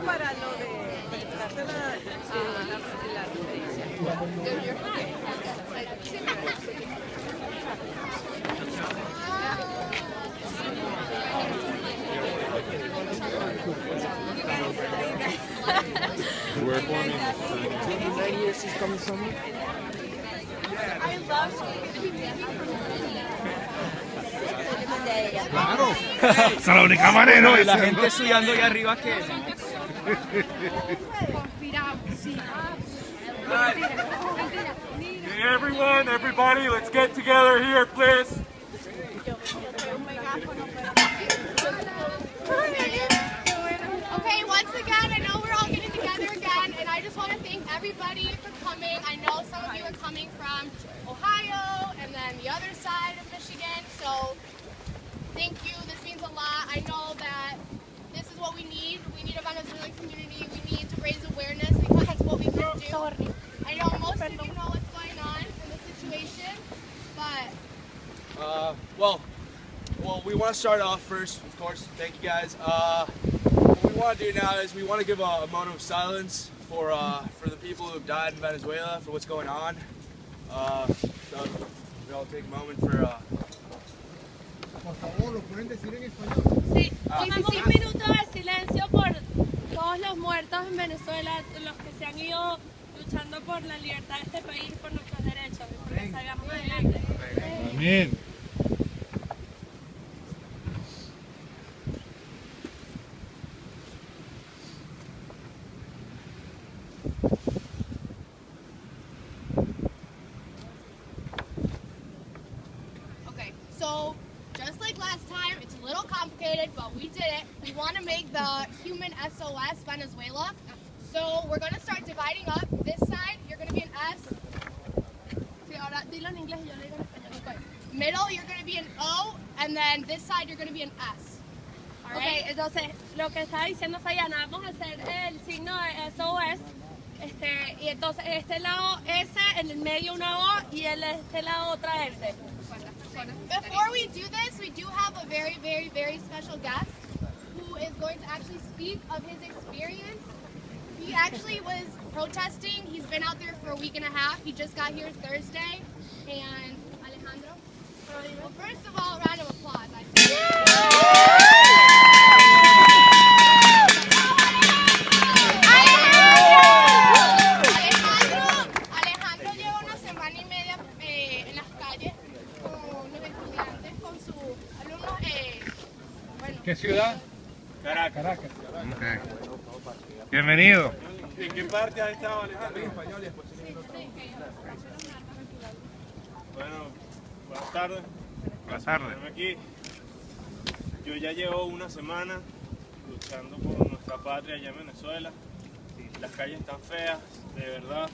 para lo de darte la referencia. Where for me? 9 years she's coming somewhere. I love Claro. Esa es la única manera. No, y la gente estudiando allá arriba que... Hey everybody, let's get together here, please. Okay, once again, I know we're all getting together again, and I just want to thank everybody for coming. I know some of you are coming from Ohio and then the other side of Michigan, so thank you. This means a lot. I know that this is what we need. We need a Venezuelan community. We need to raise awareness because that's what we can do. I know most of you know what's going on in the situation, but... Well, we want to start off first, of course. Thank you guys. What we want to do now is we want to give a moment of silence for the people who have died in Venezuela, for what's going on. So we all take a moment for... Por favor, ¿lo pueden decir en español? Sí, tomamos un minuto de silencio por todos los muertos en Venezuela, los que se han ido luchando por la libertad de este país, por nuestros derechos, y por que salgamos adelante. Amén. Okay, so just like last time, it's a little complicated, but we did it. We want to make the human SOS Venezuela. So we're going to start dividing up. This side, you're going to be an S. Sí, ahora dilo en inglés y yo lo digo en español. Okay. Middle, you're going to be an O, and then this side, you're going to be an S. All right? Ok, entonces lo que estaba diciendo Sayana, vamos a hacer el signo de SOS, y entonces este lado S, en el medio una O y este lado otra S. Before we do this, we do have a very, very, very special guest who is going to actually speak of his experience. He actually was protesting. He's been out there for a week and a half. He just got here Thursday. And Alejandro? Well, first of all, a round of applause. Alejandro lleva una semana y media en las calles con los estudiantes, con sus alumnos. ¿Qué ciudad? Caracas. Okay. Bienvenido. ¿En qué parte has estado, Alejandro? En español y después. Bueno, buenas tardes. Buenas tardes. Por estarme aquí. Yo ya llevo una semana luchando por nuestra patria allá en Venezuela. Las calles están feas, de verdad.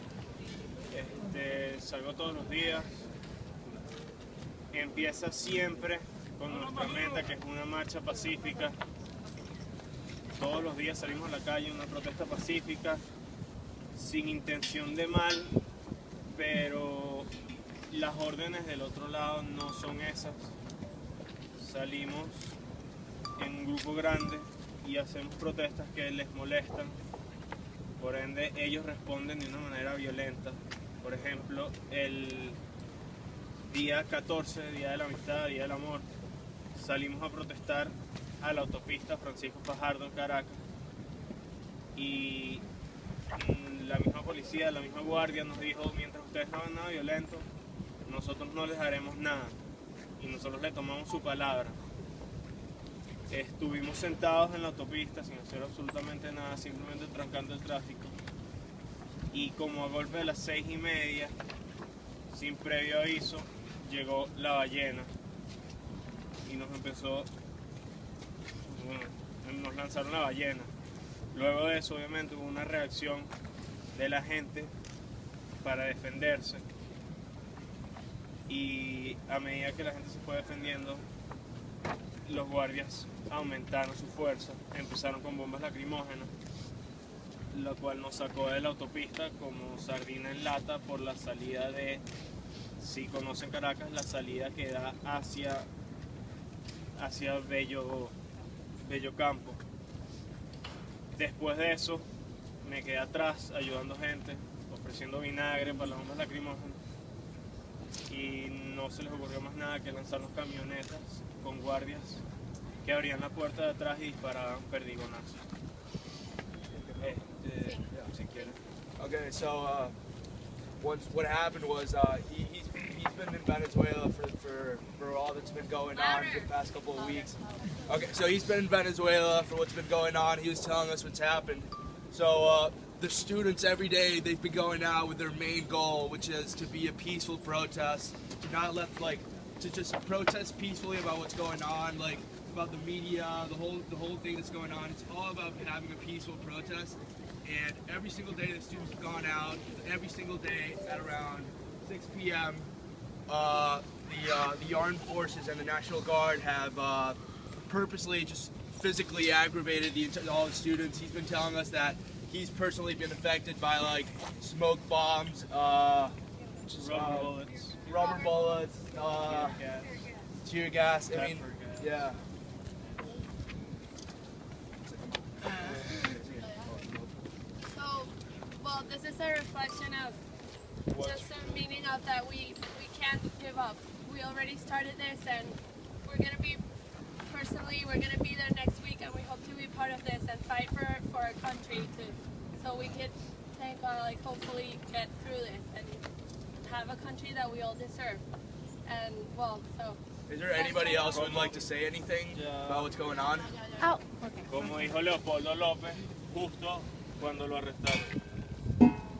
Salgo todos los días. Empieza siempre con nuestra meta, que es una marcha pacífica. Todos los días salimos a la calle en una protesta pacífica, sin intención de mal, pero las órdenes del otro lado no son esas. Salimos en un grupo grande y hacemos protestas que les molestan, por ende ellos responden de una manera violenta. Por ejemplo, el día 14, Día de la Amistad, Día del Amor, salimos a protestar a la autopista Francisco Fajardo en Caracas y la misma policía, la misma guardia nos dijo: mientras ustedes no hagan nada violento, nosotros no les haremos nada, y nosotros le tomamos su palabra. Estuvimos sentados en la autopista sin hacer absolutamente nada, simplemente trancando el tráfico, y como a golpe de las 6:30, sin previo aviso, llegó la ballena y nos lanzaron la ballena. Luego de eso, obviamente, hubo una reacción de la gente para defenderse, y a medida que la gente se fue defendiendo, los guardias aumentaron su fuerza, empezaron con bombas lacrimógenas, lo cual nos sacó de la autopista como sardina en lata por la salida de, si conocen Caracas, la salida que da hacia Bello Campo. Después de eso, me quedé atrás ayudando gente, ofreciendo vinagre para las bombas lacrimógenas. Y no se les ocurrió más nada que lanzarnos camionetas con guardias que abrían la puerta de atrás y disparaban perdigonazos. Si quieren. Okay, so what happened was he's been in Venezuela for all that's been going on for the past couple of weeks. Okay, so he's been in Venezuela for what's been going on. He was telling us what's happened. So the students every day, they've been going out with their main goal, which is to be a peaceful protest, to not let to just protest peacefully about what's going on, like about the media, the whole thing that's going on. It's all about having a peaceful protest. And every single day the students have gone out, every single day at around 6 p.m. The armed forces and the National Guard have purposely just physically aggravated all the students. He's been telling us that he's personally been affected by like smoke bombs, rubber bullets, tear gas. I mean, yeah. Well, this is a reflection of just the meaning of that we can't give up. We already started this, and we're gonna be there next week, and we hope to be part of this and fight for our country so we can hopefully get through this and have a country that we all deserve. And well, so. Is there anybody else who would like to say anything about what's going on? Oh, okay. Como dijo Leopoldo López, justo cuando lo arrestaron.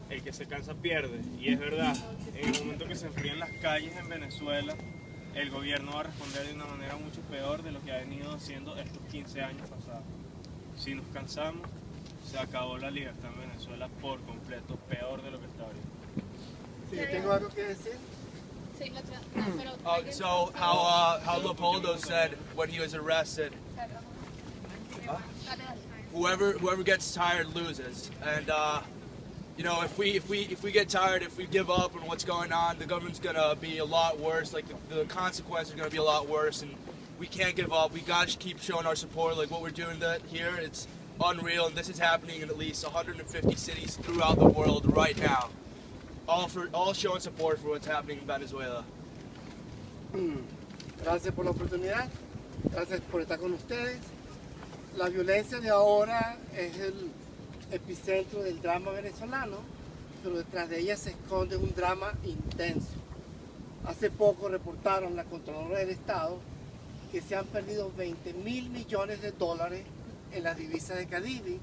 El que se cansa pierde, y es verdad, en el momento que se enfríen las calles en Venezuela, el gobierno va a responder de una manera mucho peor de lo que ha venido haciendo estos 15 años pasados. Si nos cansamos, se acabó la libertad en Venezuela por completo, peor de lo que está ahorita. Sí, tengo algo que decir. So how Leopoldo said when he was arrested, whoever gets tired loses, and you know, if we get tired, if we give up on what's going on, the government's gonna be a lot worse. Like the consequences are gonna be a lot worse, and we can't give up. We gotta keep showing our support. Like what we're doing here, it's unreal, and this is happening in at least 150 cities throughout the world right now. All showing support for what's happening in Venezuela. Gracias por la oportunidad. Gracias por estar con ustedes. La violencia de ahora es el epicentro del drama venezolano, pero detrás de ella se esconde un drama intenso. Hace poco reportaron la Contralora del Estado que se han perdido 20.000 millones de dólares en las divisas de Cadivi.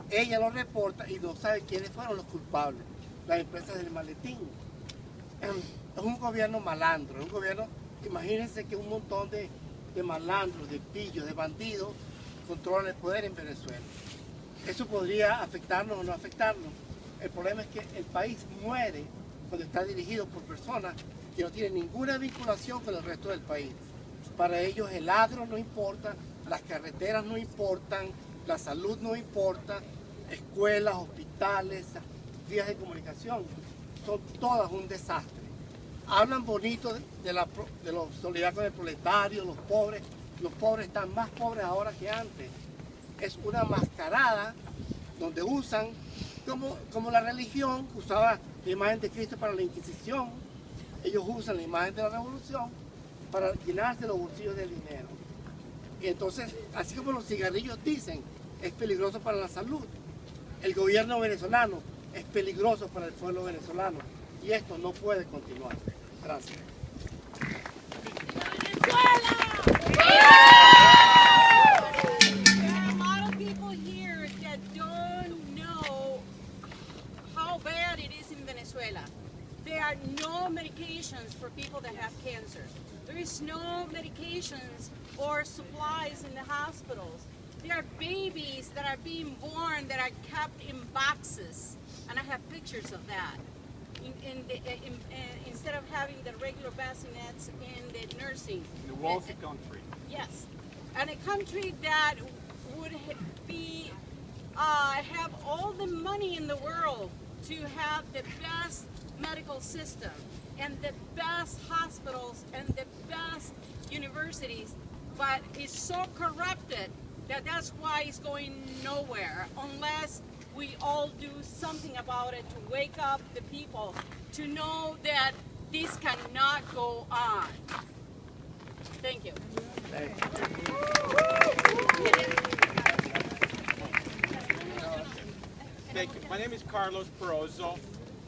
Ella lo reporta y no sabe quiénes fueron los culpables, las empresas del maletín. Es un gobierno malandro, es un gobierno, imagínense que un montón de malandros, de pillos, de bandidos controlan el poder en Venezuela. Eso podría afectarnos o no afectarnos. El problema es que el país muere cuando está dirigido por personas que no tienen ninguna vinculación con el resto del país. Para ellos el agro no importa, las carreteras no importan, la salud no importa, escuelas, hospitales, vías de comunicación, son todas un desastre. Hablan bonito de la solidaridad con el proletario, los pobres están más pobres ahora que antes. Es una mascarada donde usan, como la religión usaba la imagen de Cristo para la Inquisición, ellos usan la imagen de la revolución para llenarse los bolsillos de dinero. Y entonces, así como los cigarrillos dicen, es peligroso para la salud, el gobierno venezolano es peligroso para el pueblo venezolano y esto no puede continuar. Gracias. There are no medications for people that have cancer. There is no medications or supplies in the hospitals. There are babies that are being born that are kept in boxes, and I have pictures of that. Instead of having the regular bassinets in the nursing. In a wealthy country. Yes, and a country that would be have all the money in the world to have the best medical system and the best hospitals and the best universities, but is so corrupted that's why it's going nowhere unless we all do something about it to wake up the people to know that this cannot go on. Thank you. Thank you. My name is Carlos Perozzo,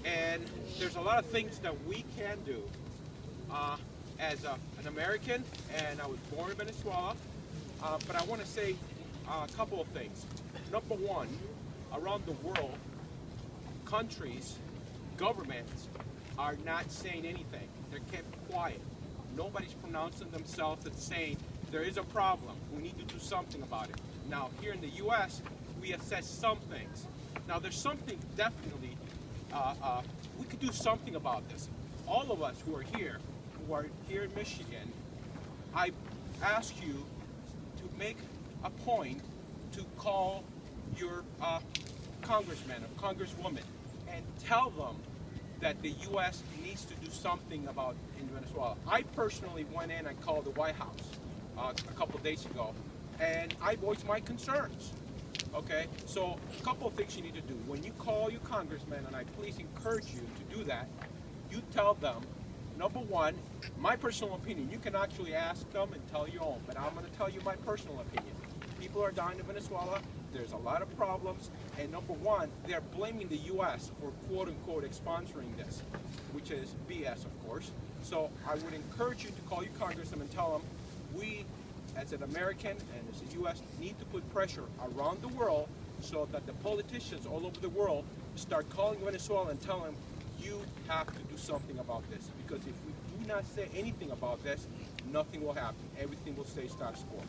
and there's a lot of things that we can do. As an American, and I was born in Venezuela, but I want to say a couple of things. Number one, around the world, countries, governments are not saying anything. They're kept quiet. Nobody's pronouncing themselves and saying, there is a problem. We need to do something about it. Now, here in the U.S., we assess some things. Now, there's something definitely, we could do something about this. All of us who are here in Michigan, I ask you to make a point to call your congressman or congresswoman and tell them that the U.S. needs to do something about in Venezuela. I personally went in and called the White House a couple days ago, and I voiced my concerns. Okay, so a couple of things you need to do. When you call your congressman, and I please encourage you to do that, you tell them, number one, my personal opinion. You can actually ask them and tell your own, but I'm going to tell you my personal opinion. People are dying in Venezuela. There's a lot of problems, and number one, they're blaming the U.S. for quote-unquote sponsoring this, which is BS, of course. So I would encourage you to call your congressman and tell them, we, as an American and as the U.S., need to put pressure around the world so that the politicians all over the world start calling Venezuela and telling them, you have to do something about this. Because if we do not say anything about this, nothing will happen. Everything will stay status quo.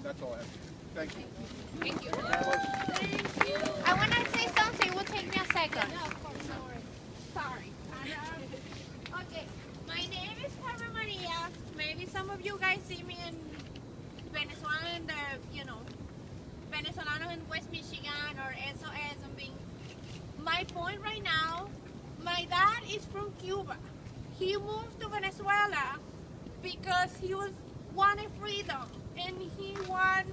That's all I have to say. Thank you. Thank you. Thank you. I want to say something. It will take me a second. No, of course, no worries. Sorry. Okay. My name is Carmen Maria. Maybe some of you guys see me in Venezuela, in the, Venezolanos in West Michigan or SOS and being. My point right now, my dad is from Cuba. He moved to Venezuela because he wanted freedom and he wanted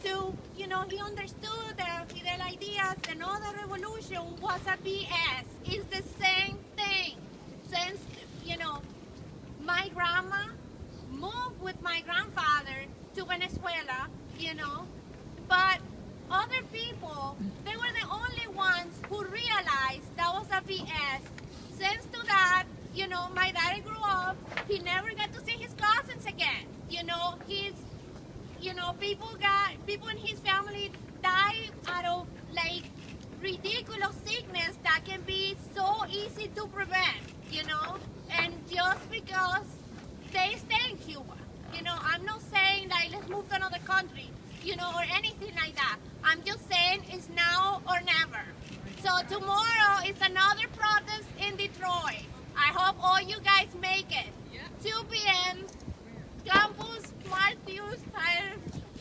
to, he understood that Fidel ideas and all the revolution was a BS. It's the same thing. Since, my grandma moved with my grandfather to Venezuela, but other people, they were the only ones who realized that was a BS. Since to that, my daddy grew up, he never got to see his cousins again. People in his family die out of ridiculous sickness that can be so easy to prevent, and just because they stay in Cuba. I'm not saying let's move to another country, or anything like that. I'm just saying it's now or never. So tomorrow is another protest in Detroit. I hope all you guys make it. 2 p.m. Campus Martius.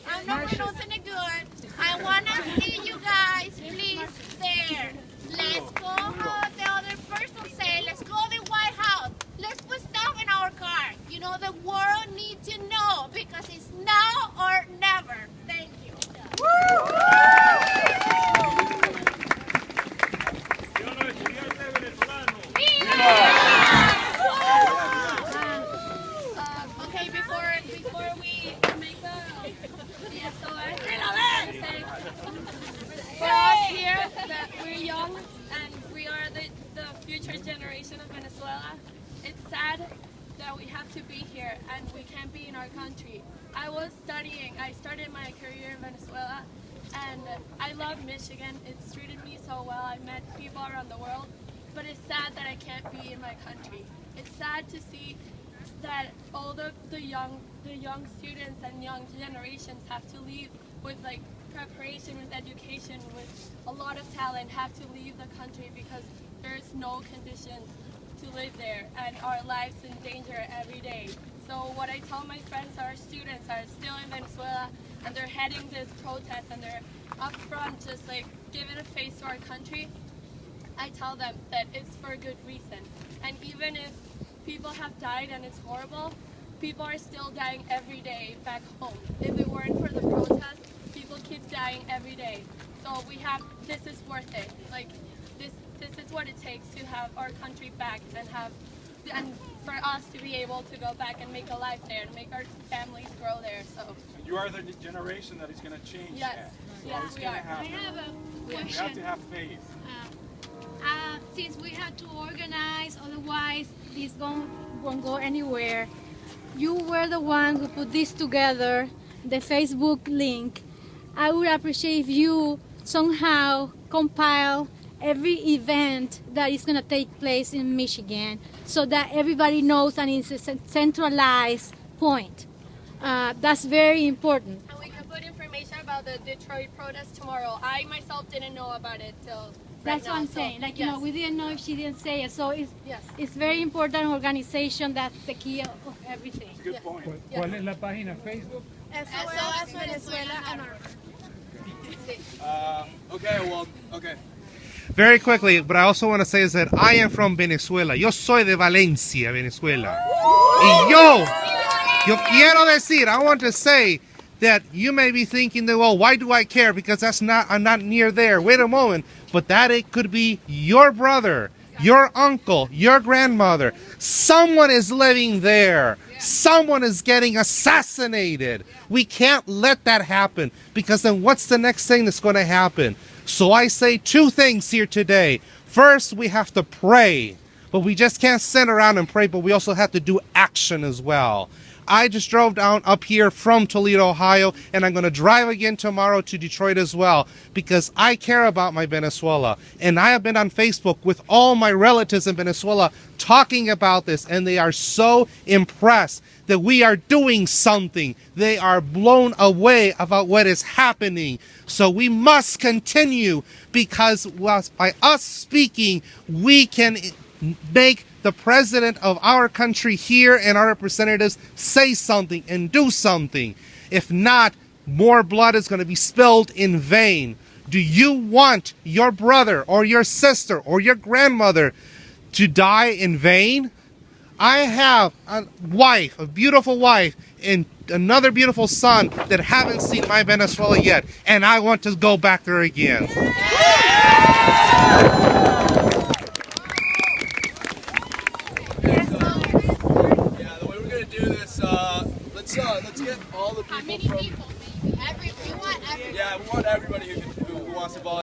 I'm not pronouncing it good. I want to see you guys, please, there. Let's go what the other person said. Let's go to the White House. Let's put stuff in our car. The world needs to know because it's now or never. Thank you. Okay, before we make the SOS, for us here, that we're young and we are the future generation of Venezuela, it's sad that we have to be here and we can't be in our country. I started my career in Venezuela and I love Michigan. It's treated me so well. I met people around the world, but it's sad that I can't be in my country. It's sad to see that all the young students and young generations have to leave with preparation, with education, with a lot of talent, have to leave the country because there's no conditions to live there and our lives in danger every day. So what I tell my friends, our students are still in Venezuela and they're heading this protest and they're up front just giving a face to our country, I tell them that it's for a good reason. And even if people have died and it's horrible, people are still dying every day back home. If it weren't for the protest, people day. So this is worth it. Like, this is what it takes to have our country back and for us to be able to go back and make a life there, to make our families grow there. So you are the generation that is going to change yes, that. yes, we are. I have a We have to question. have faith. Since we have to organize, otherwise this won't go anywhere. You were the one who put this together, the Facebook link. I would appreciate if you somehow compile every event that is going to take place in Michigan so that everybody knows and it's a centralized point. That's very important. And we can put information about the Detroit protest tomorrow. I myself didn't know about it till That's right what now, I'm so, saying. Like, yes. you know, we didn't know if she didn't say it. So Yes. it's very important organization. That's the key of everything. It's a good point. ¿Cuál es la página Facebook? SOS Venezuela Ann Arbor. Okay. Very quickly, what I also want to say is that I am from Venezuela. Yo soy de Valencia, Venezuela. Y yo quiero decir, I want to say that you may be thinking that, well, why do I care? Because I'm not near there. Wait a moment. But that it could be your brother, your uncle, your grandmother. Someone is living there. Someone is getting assassinated. We can't let that happen, because then what's the next thing that's going to happen? So I say two things here today. First, we have to pray, but we just can't sit around and pray, but we also have to do action as well. I just drove down up here from Toledo, Ohio, and I'm going to drive again tomorrow to Detroit as well, because I care about my Venezuela. And I have been on Facebook with all my relatives in Venezuela talking about this, and they are so impressed that we are doing something. They are blown away about what is happening. So we must continue, because by us speaking, we can make the president of our country here and our representatives say something and do something. If not, more blood is going to be spilled in vain. Do you want your brother or your sister or your grandmother to die in vain? I have a wife, a beautiful wife, and another beautiful son that haven't seen my Venezuela yet, and I want to go back there again.